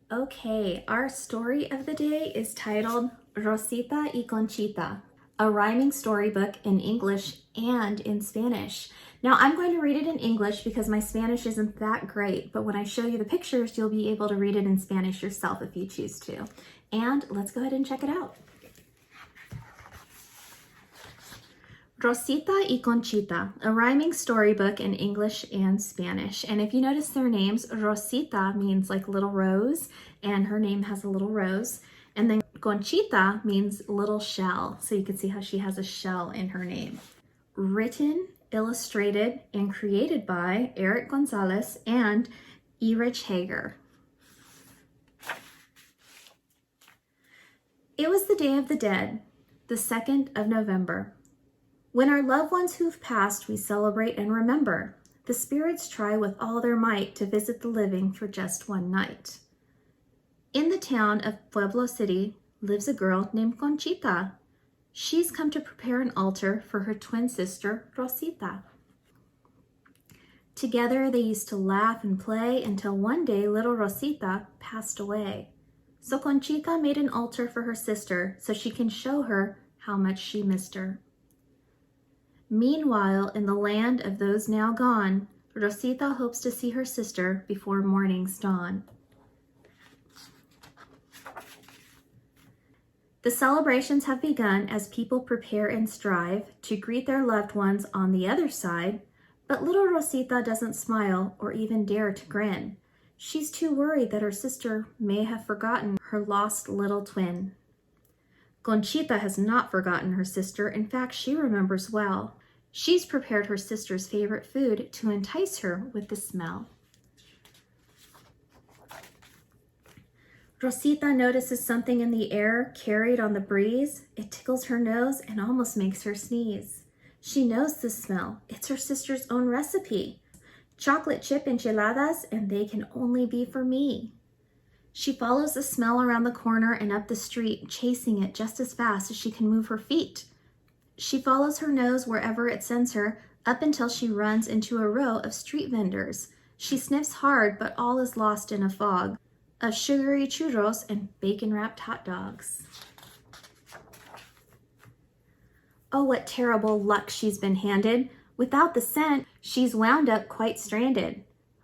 Okay, our story of the day is titled Rosita y Conchita, a rhyming storybook in English and in Spanish. Now I'm going to read it in English because my Spanish isn't that great, but when I show you the pictures, you'll be able to read it in Spanish yourself if you choose to. And let's go ahead and check it out. Rosita y Conchita, a rhyming storybook in English and Spanish. And if you notice their names, Rosita means like little rose, and her name has a little rose. And then Conchita means little shell. So you can see how she has a shell in her name. Written, illustrated, and created by Eric Gonzalez and Erich Hager. It was the Day of the Dead, the 2nd of November. When our loved ones who've passed we celebrate and remember, the spirits try with all their might to visit the living for just one night. In the town of Pueblo City lives a girl named Conchita. She's come to prepare an altar for her twin sister, Rosita. Together they used to laugh and play until one day little Rosita passed away. So Conchita made an altar for her sister so she can show her how much she missed her. Meanwhile, in the land of those now gone, Rosita hopes to see her sister before morning's dawn. The celebrations have begun as people prepare and strive to greet their loved ones on the other side, but little Rosita doesn't smile or even dare to grin. She's too worried that her sister may have forgotten her lost little twin. Conchita has not forgotten her sister. In fact, she remembers well. She's prepared her sister's favorite food to entice her with the smell. Rosita notices something in the air carried on the breeze. It tickles her nose and almost makes her sneeze. She knows the smell. It's her sister's own recipe. Chocolate chip enchiladas, and they can only be for me. She follows the smell around the corner and up the street, chasing it just as fast as she can move her feet. She follows her nose wherever it sends her, up until she runs into a row of street vendors. She sniffs hard, but all is lost in a fog of sugary churros and bacon-wrapped hot dogs. Oh, what terrible luck she's been handed. Without the scent, she's wound up quite stranded.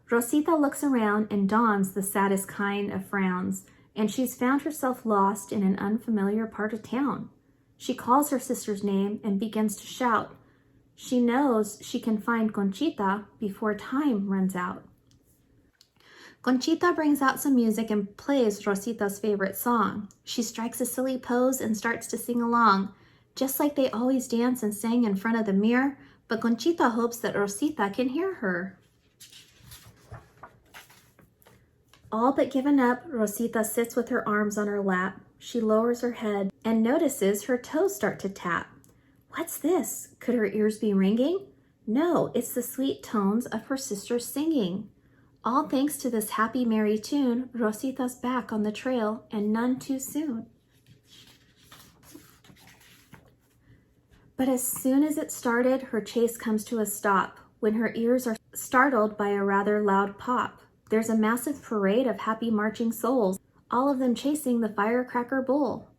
Rosita looks around and dons the saddest kind of frowns, and she's found herself lost in an unfamiliar part of town. She calls her sister's name and begins to shout. She knows she can find Conchita before time runs out. Conchita brings out some music and plays Rosita's favorite song. She strikes a silly pose and starts to sing along, just like they always dance and sang in front of the mirror, but Conchita hopes that Rosita can hear her. All but given up, Rosita sits with her arms on her lap. She lowers her head and notices her toes start to tap. What's this? Could her ears be ringing? No, it's the sweet tones of her sister singing. All thanks to this happy, merry tune, Rosita's back on the trail, and none too soon. But as soon as it started, her chase comes to a stop when her ears are startled by a rather loud pop. There's a massive parade of happy marching souls, all of them chasing the firecracker bull.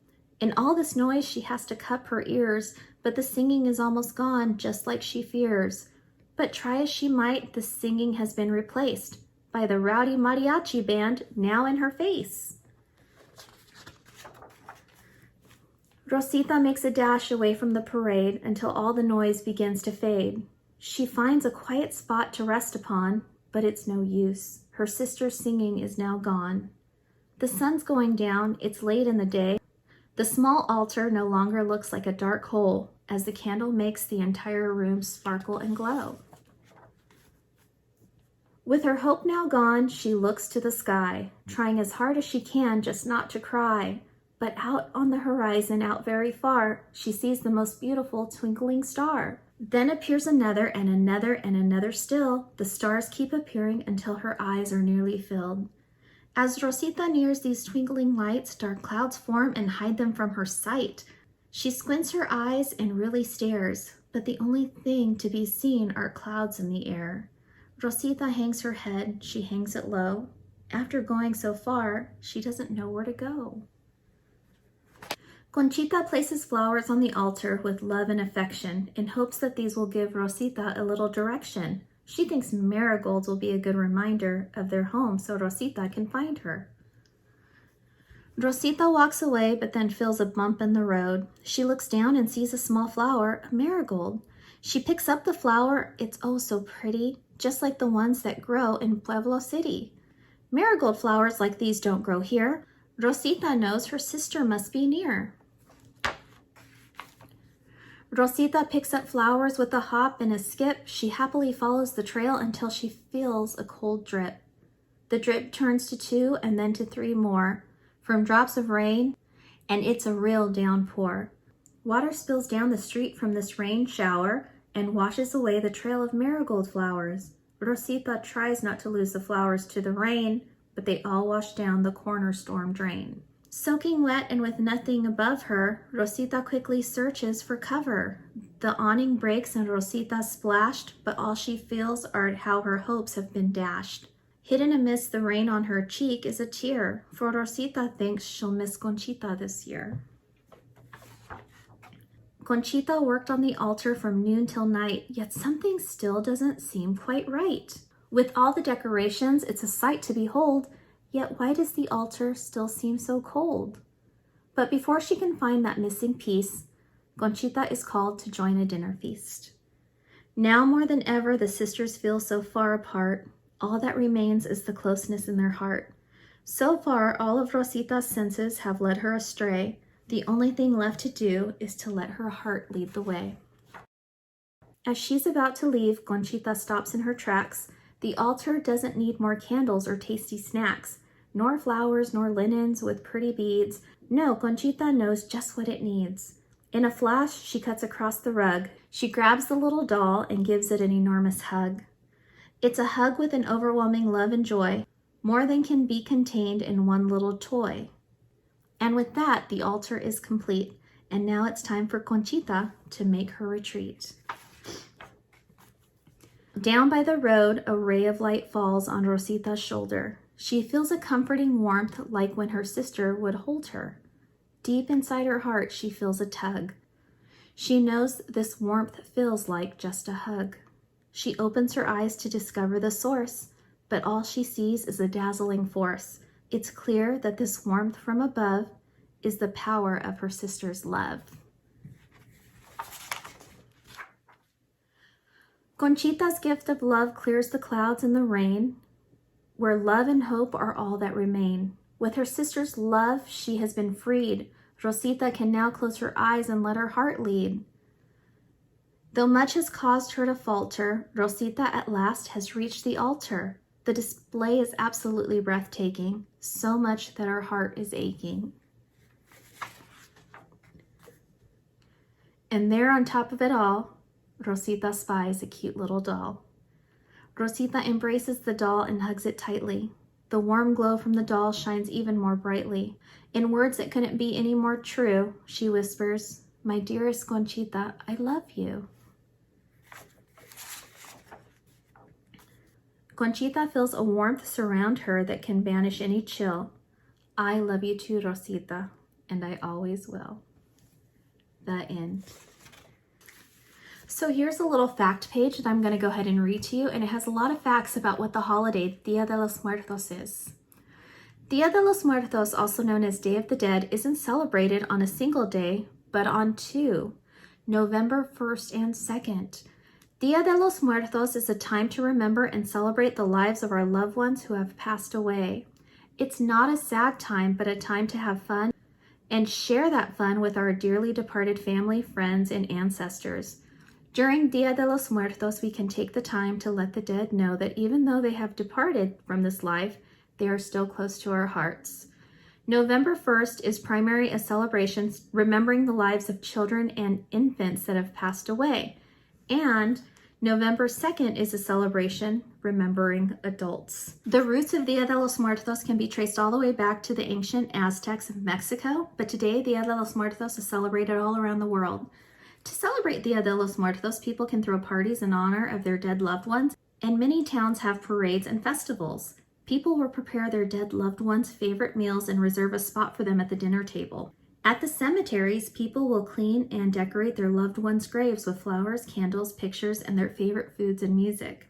In all this noise, she has to cup her ears, but the singing is almost gone, just like she fears. But try as she might, the singing has been replaced by the rowdy mariachi band now in her face. Rosita makes a dash away from the parade until all the noise begins to fade. She finds a quiet spot to rest upon, but it's no use. Her sister's singing is now gone. The sun's going down, it's late in the day. The small altar no longer looks like a dark hole as the candle makes the entire room sparkle and glow. With her hope now gone, she looks to the sky, trying as hard as she can just not to cry. But out on the horizon, out very far, she sees the most beautiful twinkling star. Then appears another and another and another still. The stars keep appearing until her eyes are nearly filled. As Rosita nears these twinkling lights, dark clouds form and hide them from her sight. She squints her eyes and really stares, but the only thing to be seen are clouds in the air. Rosita hangs her head, she hangs it low, After going so far, she doesn't know where to go. Conchita places flowers on the altar with love and affection in hopes that these will give Rosita a little direction. She thinks marigolds will be a good reminder of their home so Rosita can find her. Rosita walks away but then feels a bump in the road. She looks down and sees a small flower, a marigold. She picks up the flower. It's oh so pretty, just like the ones that grow in Pueblo City. Marigold flowers like these don't grow here. Rosita knows her sister must be near. Rosita picks up flowers with a hop and a skip. She happily follows the trail until she feels a cold drip. The drip turns to 2 and then to 3 more, from drops of rain, and it's a real downpour. Water spills down the street from this rain shower and washes away the trail of marigold flowers. Rosita tries not to lose the flowers to the rain, but they all wash down the corner storm drain. Soaking wet and with nothing above her, Rosita quickly searches for cover. The awning breaks and Rosita splashed, but all she feels are how her hopes have been dashed. Hidden amidst the rain on her cheek is a tear, for Rosita thinks she'll miss Conchita this year. Conchita worked on the altar from noon till night, yet something still doesn't seem quite right. With all the decorations, it's a sight to behold, yet why does the altar still seem so cold? But before she can find that missing piece, Conchita is called to join a dinner feast. Now more than ever, the sisters feel so far apart. All that remains is the closeness in their heart. So far, all of Rosita's senses have led her astray. The only thing left to do is to let her heart lead the way. As she's about to leave, Conchita stops in her tracks. The altar doesn't need more candles or tasty snacks, nor flowers, nor linens with pretty beads. No, Conchita knows just what it needs. In a flash, she cuts across the rug. She grabs the little doll and gives it an enormous hug. It's a hug with an overwhelming love and joy, more than can be contained in one little toy. And with that, the altar is complete, and now it's time for Conchita to make her retreat. Down by the road, a ray of light falls on Rosita's shoulder. She feels a comforting warmth like when her sister would hold her. Deep inside her heart, she feels a tug. She knows this warmth feels like just a hug. She opens her eyes to discover the source, but all she sees is a dazzling force. It's clear that this warmth from above is the power of her sister's love. Conchita's gift of love clears the clouds and the rain, where love and hope are all that remain. With her sister's love, she has been freed. Rosita can now close her eyes and let her heart lead. Though much has caused her to falter, Rosita at last has reached the altar. The display is absolutely breathtaking, so much that her heart is aching. And there on top of it all, Rosita spies a cute little doll. Rosita embraces the doll and hugs it tightly. The warm glow from the doll shines even more brightly. In words that couldn't be any more true, she whispers, "My dearest Conchita, I love you." Conchita feels a warmth surround her that can banish any chill. I love you too, Rosita, and I always will. The end. So here's a little fact page that I'm going to go ahead and read to you, and it has a lot of facts about what the holiday Dia de los Muertos is. Dia de los Muertos, also known as Day of the Dead, isn't celebrated on a single day, but on 2, November 1st and 2nd. Dia de los Muertos is a time to remember and celebrate the lives of our loved ones who have passed away. It's not a sad time, but a time to have fun and share that fun with our dearly departed family, friends, and ancestors. During Dia de los Muertos, we can take the time to let the dead know that even though they have departed from this life, they are still close to our hearts. November 1st is primarily a celebration remembering the lives of children and infants that have passed away. And November 2nd is a celebration remembering adults. The roots of Dia de los Muertos can be traced all the way back to the ancient Aztecs of Mexico, but today Dia de los Muertos is celebrated all around the world. To celebrate Dia de los Muertos, people can throw parties in honor of their dead loved ones, and many towns have parades and festivals. People will prepare their dead loved ones' favorite meals and reserve a spot for them at the dinner table. At the cemeteries, people will clean and decorate their loved ones' graves with flowers, candles, pictures, and their favorite foods and music.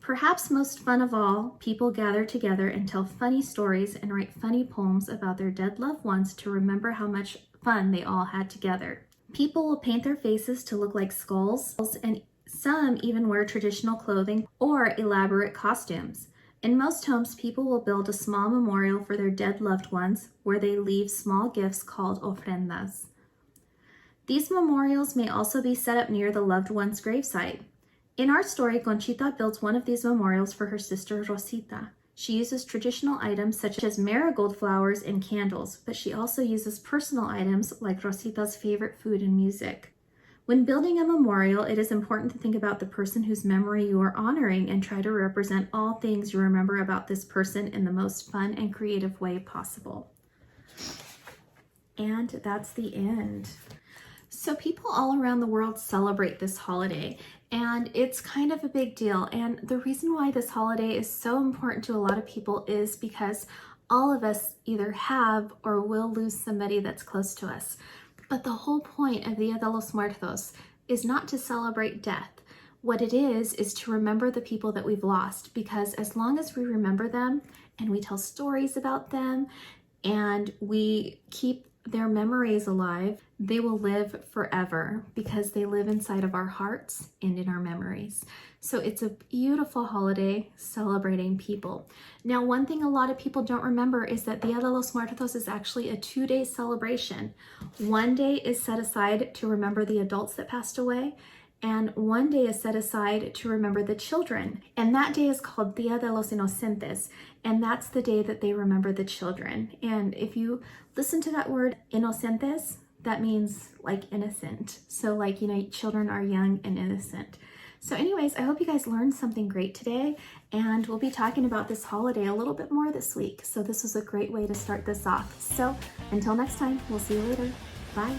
Perhaps most fun of all, people gather together and tell funny stories and write funny poems about their dead loved ones to remember how much fun they all had together. People will paint their faces to look like skulls, and some even wear traditional clothing or elaborate costumes. In most homes, people will build a small memorial for their dead loved ones where they leave small gifts called ofrendas. These memorials may also be set up near the loved one's gravesite. In our story, Conchita builds one of these memorials for her sister Rosita. She uses traditional items such as marigold flowers and candles, but she also uses personal items like Rosita's favorite food and music. When building a memorial, it is important to think about the person whose memory you are honoring and try to represent all things you remember about this person in the most fun and creative way possible. And that's the end. So people all around the world celebrate this holiday, and it's kind of a big deal. And the reason why this holiday is so important to a lot of people is because all of us either have or will lose somebody that's close to us. But the whole point of Dia de los Muertos is not to celebrate death. What it is to remember the people that we've lost, because as long as we remember them and we tell stories about them and we keep their memories alive, they will live forever because they live inside of our hearts and in our memories. So it's a beautiful holiday celebrating people. Now, one thing a lot of people don't remember is that Dia de los Muertos is actually a 2-day celebration. One day is set aside to remember the adults that passed away, and one day is set aside to remember the children. And that day is called Dia de los Inocentes, and that's the day that they remember the children. And if you listen to that word, inocentes, that means like innocent. So like, children are young and innocent. So anyways, I hope you guys learned something great today, and we'll be talking about this holiday a little bit more this week. So this was a great way to start this off. So until next time, we'll see you later. Bye.